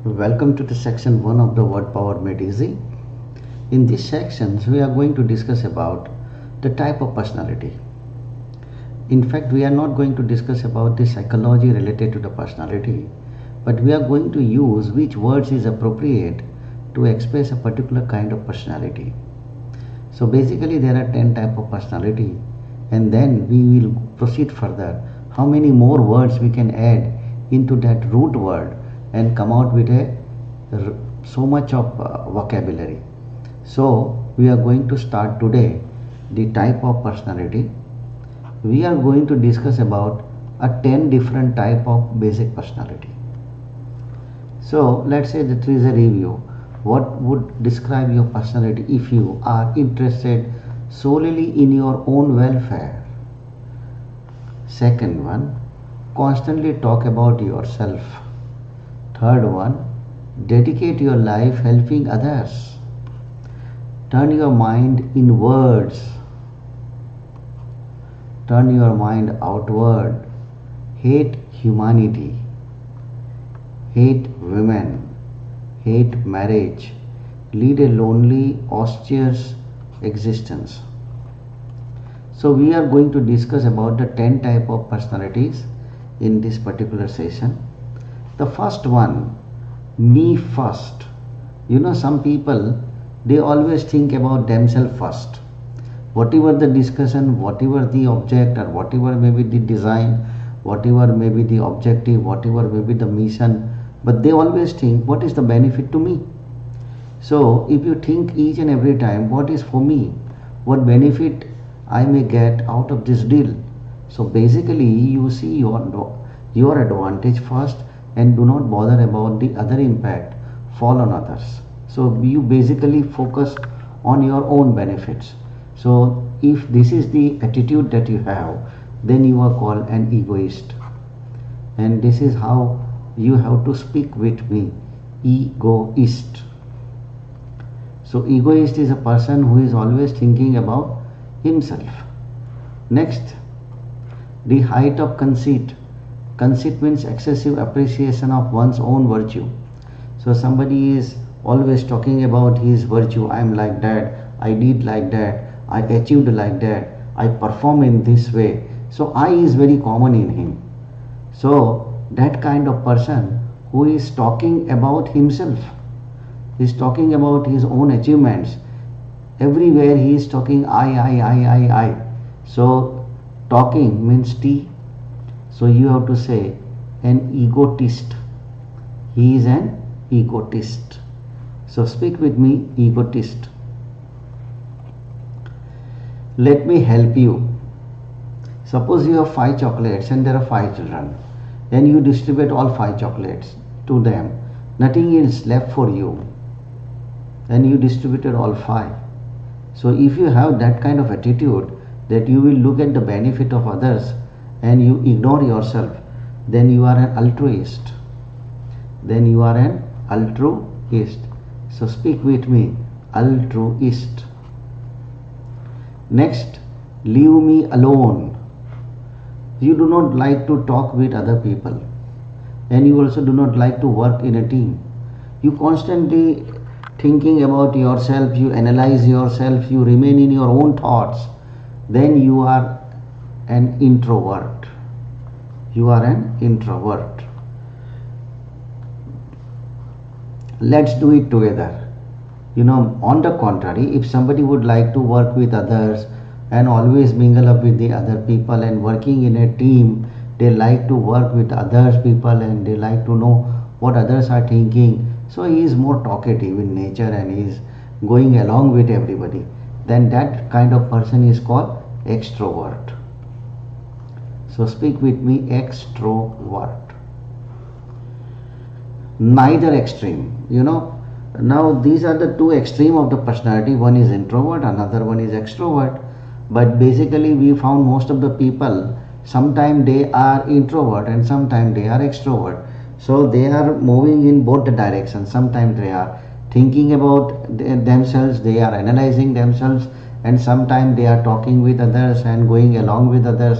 Welcome to the section 1 of the Word Power Made Easy. In these sections, we are going to discuss about the type of personality. In fact, we are not going to discuss about the psychology related to the personality, but we are going to use which words is appropriate to express a particular kind of personality. So basically there are 10 type of personality, and then we will proceed further how many more words we can add into that root word and come out with so much of vocabulary. So we are going to start today the type of personality. We are going to discuss about a 10 different type of basic personality. So let's say that there is a review. What would describe your personality if you are interested solely in your own welfare? Second one, constantly talk about yourself. Third one, dedicate your life helping others. Turn your mind inwards. Turn your mind outward. Hate humanity. Hate women. Hate marriage. Lead a lonely, austere existence. So we are going to discuss about the 10 type of personalities in this particular session. The first one, me first. Some people, they always think about themselves first. Whatever the discussion, whatever the object, or whatever may be the design, whatever may be the objective, whatever may be the mission, but they always think what is the benefit to me. So if you think each and every time what is for me, what benefit I may get out of this deal. So basically you see your advantage first and do not bother about the other impact fall on others. So you basically focus on your own benefits. So if this is the attitude that you have, then you are called an egoist. And this is how you have to speak with me, egoist. So egoist is a person who is always thinking about himself. Next, the height of conceit. Conceit means excessive appreciation of one's own virtue. So somebody is always talking about his virtue. I am like that, I did like that, I achieved like that, I perform in this way. So I is very common in him. So that kind of person who is talking about himself, is talking about his own achievements. Everywhere he is talking I. So talking means T. So you have to say an egotist. He is an egotist. So speak with me, egotist. Let me help you. Suppose you have 5 chocolates and there are 5 children. Then you distribute all 5 chocolates to them. Nothing is left for you. Then you distributed all 5. So if you have that kind of attitude that you will look at the benefit of others and you ignore yourself, then you are an altruist. Then you are an altruist. So speak with me, altruist. Next, leave me alone. You do not like to talk with other people, and you also do not like to work in a team. You constantly thinking about yourself, you analyze yourself, you remain in your own thoughts. Then you are an introvert. You are an introvert. Let's do it together. On the contrary, if somebody would like to work with others and always mingle up with the other people and working in a team, they like to work with others people and they like to know what others are thinking. So he is more talkative in nature and he is going along with everybody. Then that kind of person is called extrovert. So speak with me, extrovert. Neither extreme. Now these are the two extreme of the personality. One is introvert, another one is extrovert. But basically we found most of the people, sometimes they are introvert and sometimes they are extrovert. So they are moving in both the directions. Sometimes they are thinking about themselves, they are analyzing themselves, and sometimes they are talking with others and going along with others.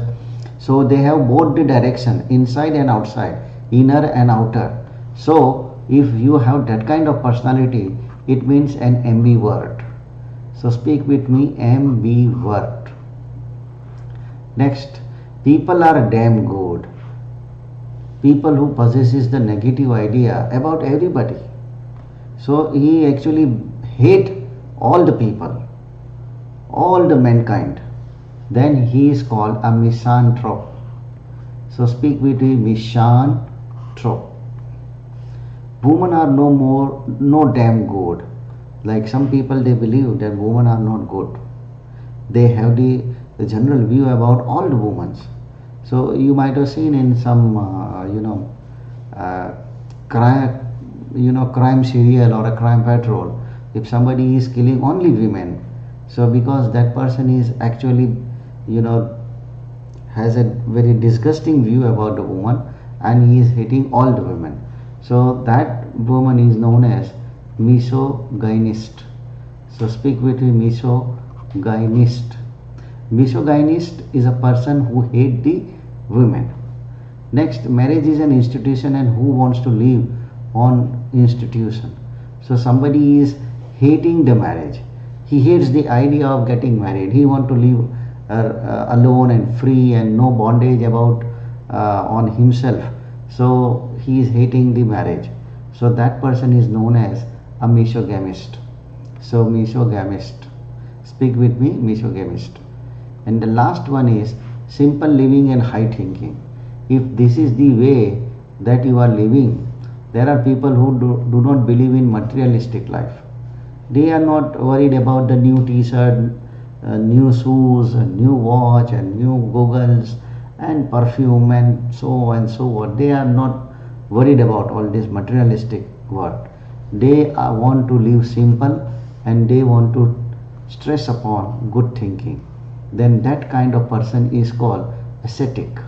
So they have both the direction, inside and outside, inner and outer. So if you have that kind of personality, it means an ambivert. So speak with me, ambivert. Next, people are damn good. People who possesses the negative idea about everybody. So he actually hate all the people, all the mankind. Then he is called a misanthrope. So speak with me, misanthrope. Women are no damn good. Like some people, they believe that women are not good. They have the general view about all the women. So you might have seen in some crime, crime serial or a crime patrol, if somebody is killing only women, so because that person is actually has a very disgusting view about the woman, and he is hating all the women, so that woman is known as misogynist. So speak with me, misogynist. Misogynist is a person who hates the women. Next, marriage is an institution, and who wants to live on institution? So somebody is hating the marriage. He hates the idea of getting married. He wants to live alone and free and no bondage about on himself. So he is hating the marriage. So that person is known as a misogamist. So misogamist. Speak with me, misogamist. And the last one is simple living and high thinking. If this is the way that you are living, there are people who do not believe in materialistic life. They are not worried about the new t-shirt, new shoes, new watch, and new goggles, and perfume, and so on. They are not worried about all this materialistic work. They want to live simple, and they want to stress upon good thinking. Then that kind of person is called ascetic.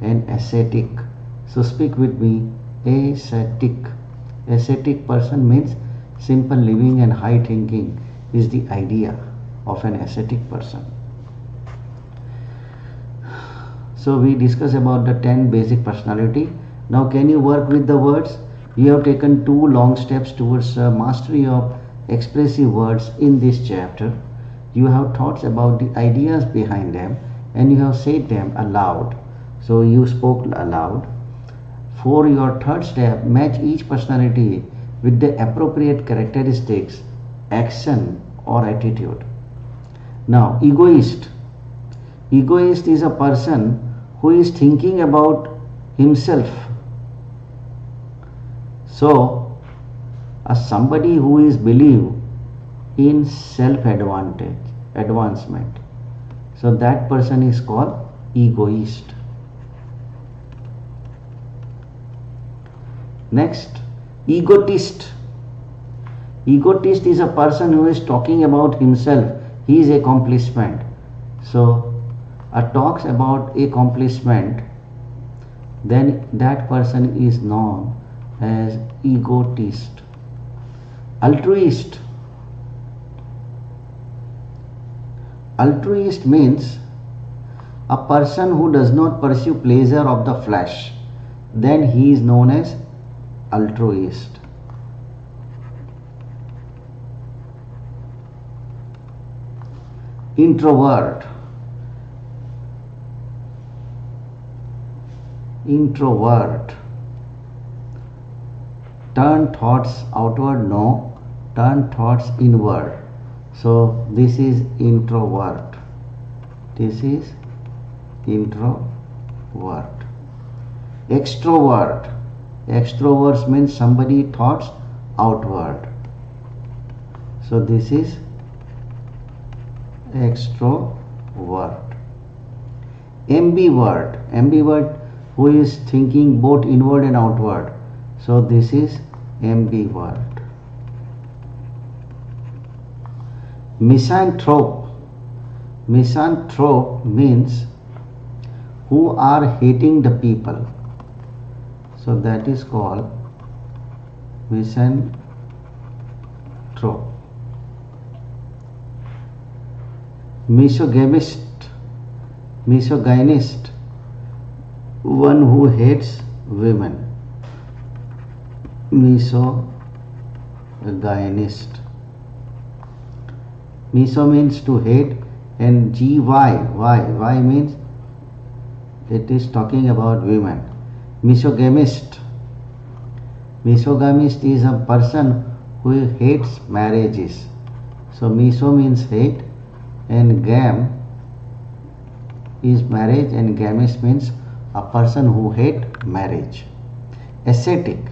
An ascetic. So speak with me, ascetic. Ascetic person means simple living and high thinking is the idea of an ascetic person. So we discuss about the 10 basic personality. Now can you work with the words? You have taken 2 long steps towards mastery of expressive words in this chapter. You have thoughts about the ideas behind them, and you have said them aloud. So you spoke aloud. For your third step, match each personality with the appropriate characteristics, action or attitude. Now, egoist. Egoist is a person who is thinking about himself. So, somebody who is believe in advancement. So that person is called egoist. Next, egotist. Egotist is a person who is talking about himself, his accomplishment. So talks about accomplishment, then that person is known as egotist. Altruist. Altruist means a person who does not pursue pleasure of the flesh, then he is known as altruist. Introvert. Introvert. Turn thoughts outward, no, turn thoughts inward. So this is introvert. This is introvert. Extrovert. Extroverts means somebody thoughts outward. So this is extrovert. Ambivert. Ambivert who is thinking both inward and outward. So this is ambivert. Misanthrope. Misanthrope means who are hating the people. So that is called misanthrope. Misogamist. Misogynist, one who hates women. Misogynist. Miso means to hate, and y means it is talking about women. Misogamist. Misogamist is a person who hates marriages. So miso means hate, and gam is marriage, and gamist means a person who hate marriage. Ascetic.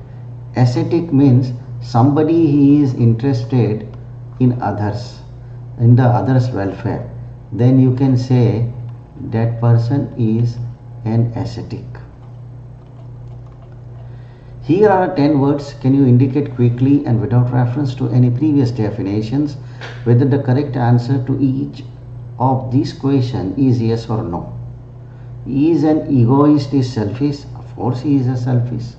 Ascetic means somebody he is interested in others, in the others' welfare. Then you can say that person is an ascetic. Here are 10 words. Can you indicate quickly and without reference to any previous definitions whether the correct answer to each of these questions is yes or no? Is an egoist is selfish? Of course he is a selfish.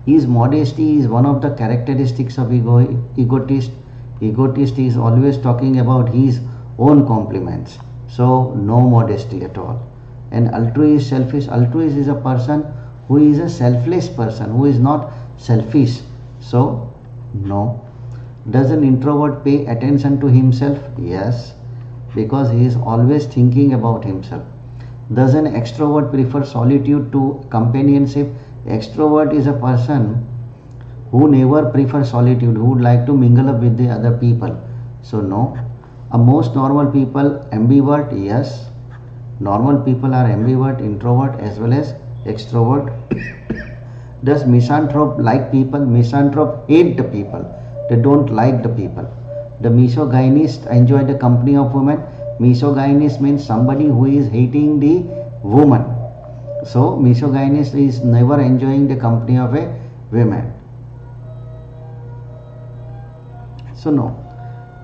Is modesty is one of the characteristics of egotist? Egotist is always talking about his own compliments. So no modesty at all. And altruist, selfish. Altruist is a person who is a selfless person, who is not selfish. So no. Does an introvert pay attention to himself? Yes, because he is always thinking about himself. Does an extrovert prefer solitude to companionship? Extrovert is a person who never prefers solitude, who would like to mingle up with the other people. So no. Most normal people ambivert? Yes. Normal people are ambivert, introvert as well as extrovert. Does misanthrope like people? Misanthrope hate the people. They don't like the people. The misogynist enjoy the company of women. Misogynist means somebody who is hating the woman. So misogynist is never enjoying the company of a woman. So no.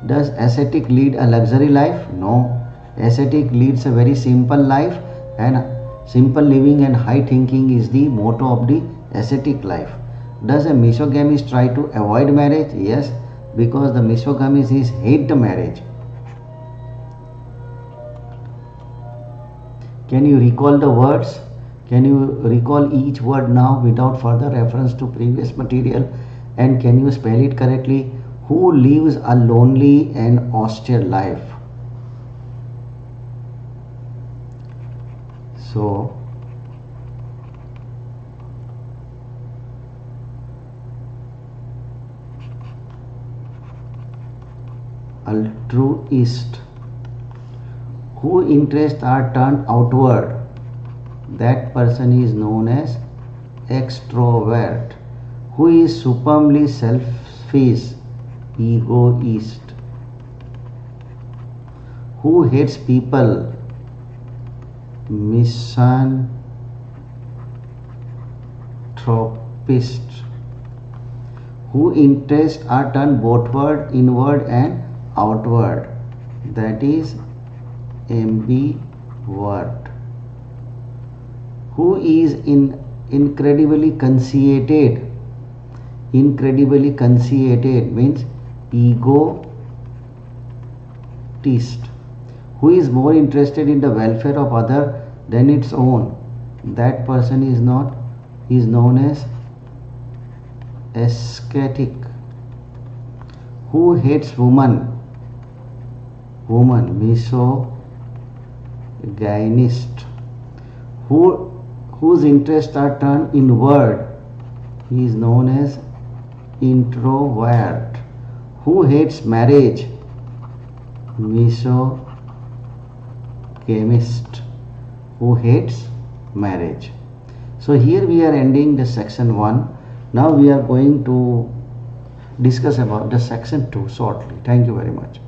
Does ascetic lead a luxury life? No. Ascetic leads a very simple life, and simple living and high thinking is the motto of the ascetic life. Does a misogamist try to avoid marriage? Yes, because the misogamist is hate the marriage. Can you recall the words? Can you recall each word now without further reference to previous material? And can you spell it correctly? Who lives a lonely and austere life? So, altruist. Whose interests are turned outward? That person is known as extrovert. Who is supremely selfish? Egoist. Who hates people? Misanthropist. Whose interests are turned bothward, inward and outward? That is ambivert. Who is incredibly conceited? Incredibly conceited means egotist. Who is more interested in the welfare of other than its own? That person is known as ascetic. Who hates woman? Misogynist. Whose interests are turned inward? He is known as introvert. Who hates marriage? Misogamist. Who hates marriage. So here we are ending the section 1. Now we are going to discuss about the section 2 shortly. Thank you very much.